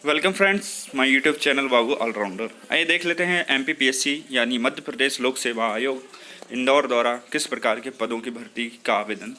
Welcome friends, my YouTube channel Babu allrounder. आइए देख लेते हैं एमपीपीएससी यानी मध्य प्रदेश लोक सेवा आयोग इंदौर द्वारा किस प्रकार के पदों की भर्ती का आवेदन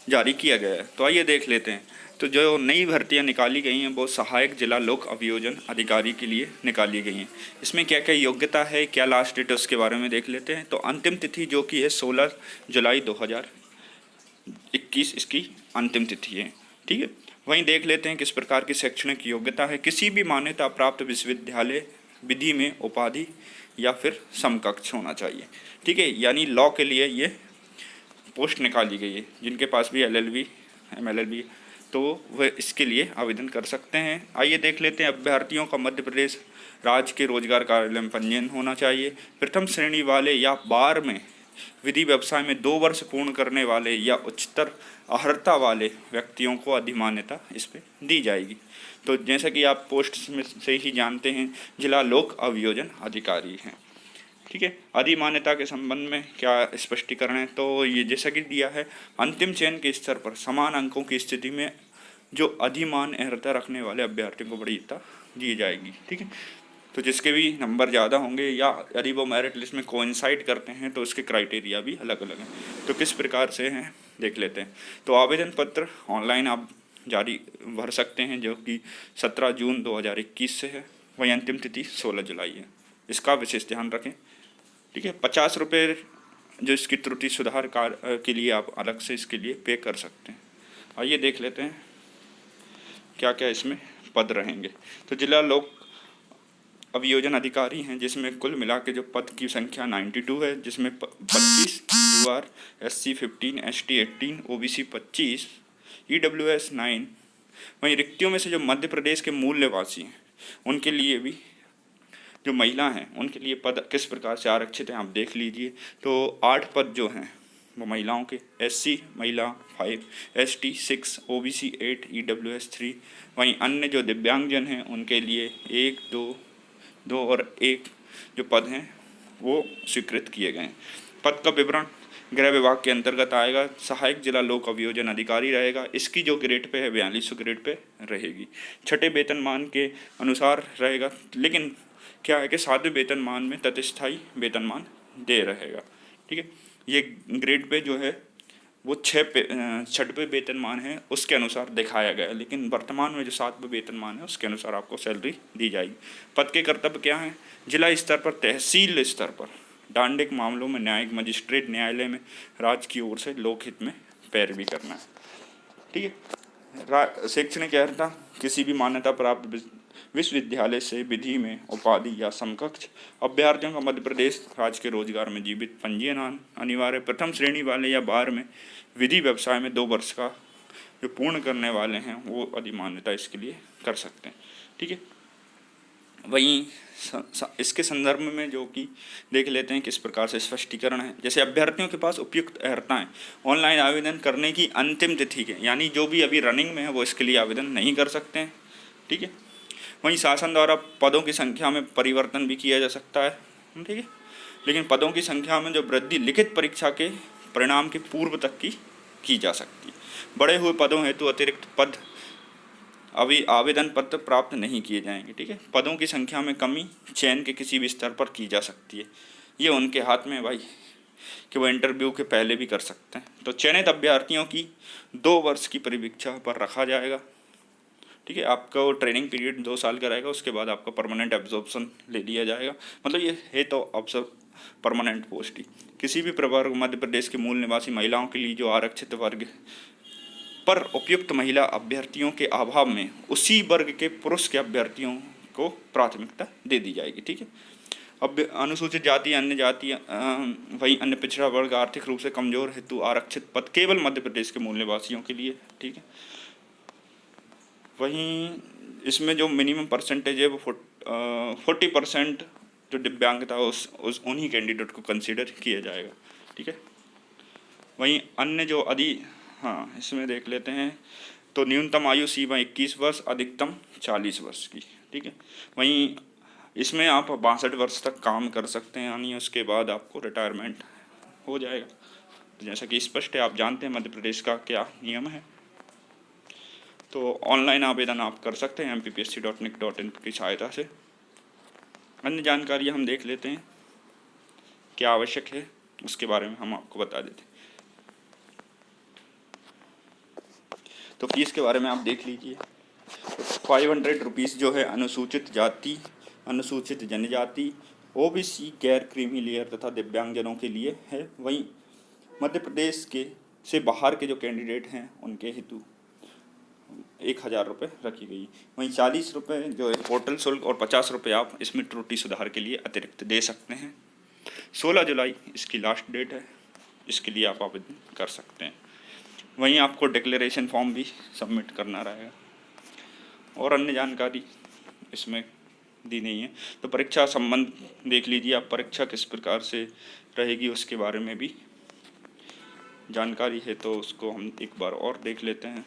जारी किया गया है। तो आइए देख लेते हैं। तो जो नई भर्तियां निकाली गई हैं वो सहायक जिला लोक अभियोजन अधिकारी के लिए निकाली गई हैं। इसमें क्या क्या योग्यता है, क्या लास्ट डेट है, उसके बारे में देख लेते हैं। तो अंतिम तिथि जो कि है 16 जुलाई 2021 इसकी अंतिम तिथि है। ठीक है, वहीं देख लेते हैं किस प्रकार की शैक्षणिक योग्यता है। किसी भी मान्यता प्राप्त विश्वविद्यालय विधि में उपाधि या फिर समकक्ष होना चाहिए। ठीक है, यानी लॉ के लिए ये पोस्ट निकाली गई है। जिनके पास भी LLB MLLB तो वह इसके लिए आवेदन कर सकते हैं। आइए देख लेते हैं। अभ्यर्थियों का मध्य प्रदेश राज्य के रोजगार कार्यालय में पंजीयन होना चाहिए। प्रथम श्रेणी वाले या बार में विधि व्यवसाय में 2 वर्ष पूर्ण करने वाले या उच्चतर अर्हता वाले व्यक्तियों को अधिमान्यता इस पर दी जाएगी। तो जैसा कि आप पोस्ट में से ही जानते हैं, जिला लोक अभियोजन अधिकारी हैं। ठीक है, अधिमान्यता के संबंध में क्या स्पष्टीकरण है, तो ये जैसा कि दिया है, अंतिम चयन के स्तर पर समान अंकों की स्थिति में जो अधिमान अर्हता रखने वाले अभ्यर्थियों को वरीयता दी जाएगी। ठीक है, तो जिसके भी नंबर ज़्यादा होंगे या यदि वो मेरिट लिस्ट में कोइंसाइड करते हैं तो उसके क्राइटेरिया भी अलग अलग हैं। तो किस प्रकार से हैं देख लेते हैं। तो आवेदन पत्र ऑनलाइन आप जारी भर सकते हैं, जो कि 17 जून 2021 से है। वही अंतिम तिथि 16 जुलाई है। इसका विशेष ध्यान रखें। ठीक है, 50 रुपये जो इसकी त्रुटि सुधार कार्य के लिए आप अलग से इसके लिए पे कर सकते हैं। आइए देख लेते हैं क्या क्या इसमें पद रहेंगे। तो जिला लोक अभियोजन अधिकारी हैं, जिसमें कुल मिला के जो पद की संख्या 92 है, जिसमें 25 UR SC 15 ST 18 OBC 25 EWS 9। वहीं रिक्तियों में से जो मध्य प्रदेश के मूल निवासी हैं उनके लिए भी जो महिला हैं उनके लिए पद किस प्रकार से आरक्षित हैं आप देख लीजिए। तो 8 पद जो हैं वो महिलाओं के, SC महिला 5 ST 6 OBC 8 EWS 3। वहीं अन्य जो दिव्यांगजन हैं उनके लिए 1 2 और 1 जो पद हैं वो स्वीकृत किए गए हैं। पद का विवरण गृह विभाग के अंतर्गत आएगा। सहायक जिला लोक अभियोजन अधिकारी रहेगा। इसकी जो ग्रेड पे है 4200 ग्रेड पे रहेगी। छठे वेतनमान के अनुसार रहेगा, लेकिन क्या है कि 7वें वेतनमान में तत्स्थायी वेतनमान दे रहेगा। ठीक है, ये ग्रेड पे जो है वो 6वें वेतनमान है उसके अनुसार दिखाया गया है, लेकिन वर्तमान में जो 7वें वेतनमान है उसके अनुसार आपको सैलरी दी जाएगी। पद के कर्तव्य क्या हैं? जिला स्तर पर, तहसील स्तर पर डांडिक मामलों में न्यायिक मजिस्ट्रेट न्यायालय में राज्य की ओर से लोकहित में पैरवी करना है। ठीक है, शैक्षणिक अर्हता किसी भी मान्यता प्राप्त विश्वविद्यालय से विधि में उपाधि या समकक्ष अभ्यर्थियों का मध्य प्रदेश राज्य के रोजगार में जीवित पंजीयन अनिवार्य। प्रथम श्रेणी वाले या बार में विधि व्यवसाय में 2 वर्ष का जो पूर्ण करने वाले हैं वो अधिमान्यता इसके लिए कर सकते हैं। ठीक है, वहीं इसके संदर्भ में जो कि देख लेते हैं किस प्रकार से स्पष्टीकरण है। जैसे अभ्यर्थियों के पास उपयुक्त अर्हताएं ऑनलाइन आवेदन करने की अंतिम तिथि के, यानी जो भी अभी रनिंग में है वो इसके लिए आवेदन नहीं कर सकते हैं। ठीक है, वहीं शासन द्वारा पदों की संख्या में परिवर्तन भी किया जा सकता है। ठीक है, लेकिन पदों की संख्या में जो वृद्धि लिखित परीक्षा के परिणाम के पूर्व तक की जा सकती है। बढ़े हुए पदों हेतु अतिरिक्त पद अभी आवेदन पत्र प्राप्त नहीं किए जाएंगे। ठीक है, पदों की संख्या में कमी चयन के किसी भी स्तर पर की जा सकती है। ये उनके हाथ में है भाई कि वो इंटरव्यू के पहले भी कर सकते हैं। तो चयनित अभ्यर्थियों की 2 वर्ष की परिवीक्षा पर रखा जाएगा। ठीक है, आपका ट्रेनिंग पीरियड 2 साल का रहेगा, उसके बाद आपका परमानेंट एब्जॉर्प्शन ले लिया जाएगा। मतलब ये है तो परमानेंट पोस्ट ही। किसी भी प्रवर्ग मध्य प्रदेश के मूल निवासी महिलाओं के लिए जो आरक्षित वर्ग पर उपयुक्त महिला अभ्यर्थियों के अभाव में उसी वर्ग के पुरुष के अभ्यर्थियों को प्राथमिकता दे दी जाएगी। ठीक है, अब अनुसूचित जाति, अन्य जाति, वही अन्य पिछड़ा वर्ग, आर्थिक रूप से कमजोर हेतु आरक्षित पद केवल मध्य प्रदेश के मूल निवासियों के लिए। ठीक है, वहीं इसमें जो मिनिमम परसेंटेज है वो 40% जो दिव्यांगता उस उन्हीं कैंडिडेट को कंसीडर किया जाएगा। ठीक है, वहीं अन्य जो हाँ इसमें देख लेते हैं। तो न्यूनतम आयु सीमा 21 वर्ष, अधिकतम 40 वर्ष की। ठीक है, वहीं इसमें आप 62 वर्ष तक काम कर सकते हैं, यानी उसके बाद आपको रिटायरमेंट हो जाएगा। तो जैसा कि स्पष्ट है, आप जानते हैं मध्य प्रदेश का क्या नियम है। तो ऑनलाइन आवेदन आप कर सकते हैं mpsc.nic.in की सहायता से। अन्य जानकारी हम देख लेते हैं क्या आवश्यक है, उसके बारे में हम आपको बता देते हैं। तो फीस के बारे में आप देख लीजिए। 500 रुपीज़ जो है अनुसूचित जाति, अनुसूचित जनजाति, ओबीसी, गैर क्रीमी लेयर तथा दिव्यांगजनों के लिए है। वहीं मध्य प्रदेश के से बाहर के जो कैंडिडेट हैं उनके हेतु 1000 रुपये रखी गई। वहीं 40 रुपये जो है पोर्टल शुल्क और 50 रुपये आप इसमें त्रुटि सुधार के लिए अतिरिक्त दे सकते हैं। 16 जुलाई इसकी लास्ट डेट है, इसके लिए आप आवेदन कर सकते हैं। वहीं आपको डिक्लेरेशन फॉर्म भी सबमिट करना रहेगा और अन्य जानकारी इसमें दी नहीं है। तो परीक्षा संबंध देख लीजिए आप, परीक्षा किस प्रकार से रहेगी उसके बारे में भी जानकारी है, तो उसको हम एक बार और देख लेते हैं।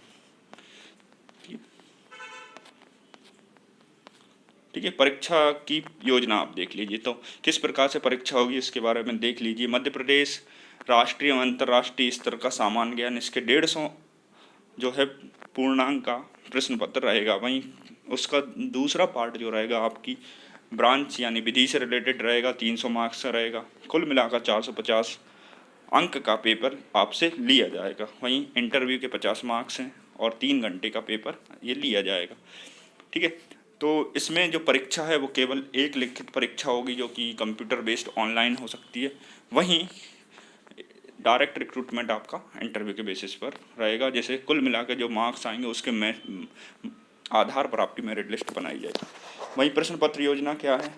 ठीक है, परीक्षा की योजना आप देख लीजिए। तो किस प्रकार से परीक्षा होगी इसके बारे में देख लीजिए। मध्य प्रदेश राष्ट्रीय और अंतर्राष्ट्रीय स्तर का सामान्य ज्ञान, इसके 150 जो है पूर्णांक का प्रश्न पत्र रहेगा। वहीं उसका दूसरा पार्ट जो रहेगा आपकी ब्रांच यानी विधि से रिलेटेड रहेगा, 300 मार्क्स का रहेगा। कुल मिलाकर 450 अंक का पेपर आपसे लिया जाएगा। वहीं इंटरव्यू के 50 मार्क्स हैं और 3 घंटे का पेपर ये लिया जाएगा। ठीक है, तो इसमें जो परीक्षा है वो केवल एक लिखित परीक्षा होगी जो कि कंप्यूटर बेस्ड ऑनलाइन हो सकती है। वहीं डायरेक्ट रिक्रूटमेंट आपका इंटरव्यू के बेसिस पर रहेगा। जैसे कुल मिलाकर जो मार्क्स आएंगे उसके आधार पर आपकी मेरिट लिस्ट बनाई जाएगी। वहीं प्रश्न पत्र योजना क्या है,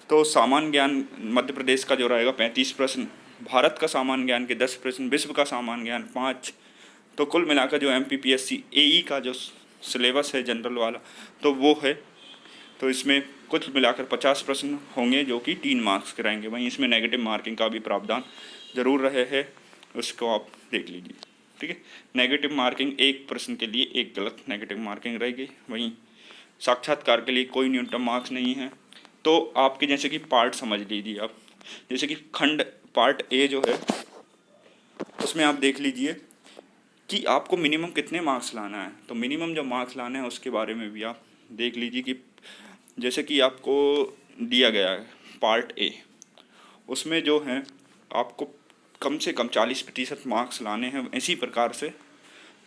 तो सामान्य ज्ञान मध्य प्रदेश का जो रहेगा 35 प्रश्न, भारत का सामान्य ज्ञान के 10 प्रश्न, विश्व का सामान्य ज्ञान 5। तो कुल मिलाकर जो MPPSC AE का जो सिलेबस है जनरल वाला तो वो है, तो इसमें कुछ मिलाकर 50 प्रश्न होंगे जो कि 3 मार्क्स के रहेंगे। वहीं इसमें नेगेटिव मार्किंग का भी प्रावधान जरूर रहे है, उसको आप देख लीजिए। ठीक है, नेगेटिव मार्किंग एक प्रश्न के लिए एक गलत नेगेटिव मार्किंग रहेगी। वहीं साक्षात्कार के लिए कोई न्यूनतम मार्क्स नहीं है। तो आपके जैसे कि पार्ट समझ लीजिए आप, जैसे कि खंड पार्ट ए जो है उसमें आप देख लीजिए कि आपको मिनिमम कितने मार्क्स लाना है। तो मिनिमम जो मार्क्स लाने हैं उसके बारे में भी आप देख लीजिए कि जैसे कि आपको दिया गया है पार्ट ए, उसमें जो है आपको कम से कम 40% मार्क्स लाने हैं। इसी प्रकार से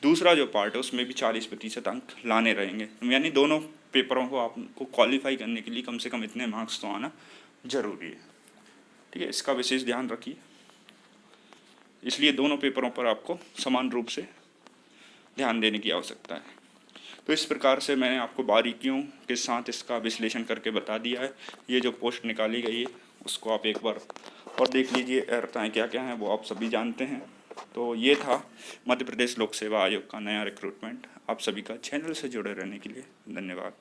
दूसरा जो पार्ट है उसमें भी 40% अंक लाने रहेंगे। यानी दोनों पेपरों को आपको क्वालिफाई करने के लिए कम से कम इतने मार्क्स तो आना जरूरी है। ठीक है, इसका विशेष ध्यान रखिए। इसलिए दोनों पेपरों पर आपको समान रूप से ध्यान देने की आवश्यकता है। तो इस प्रकार से मैंने आपको बारीकियों के साथ इसका विश्लेषण करके बता दिया है। ये जो पोस्ट निकाली गई है उसको आप एक बार और देख लीजिए, अर्हताएँ क्या क्या हैं वो आप सभी जानते हैं। तो ये था मध्य प्रदेश लोक सेवा आयोग का नया रिक्रूटमेंट। आप सभी का चैनल से जुड़े रहने के लिए धन्यवाद।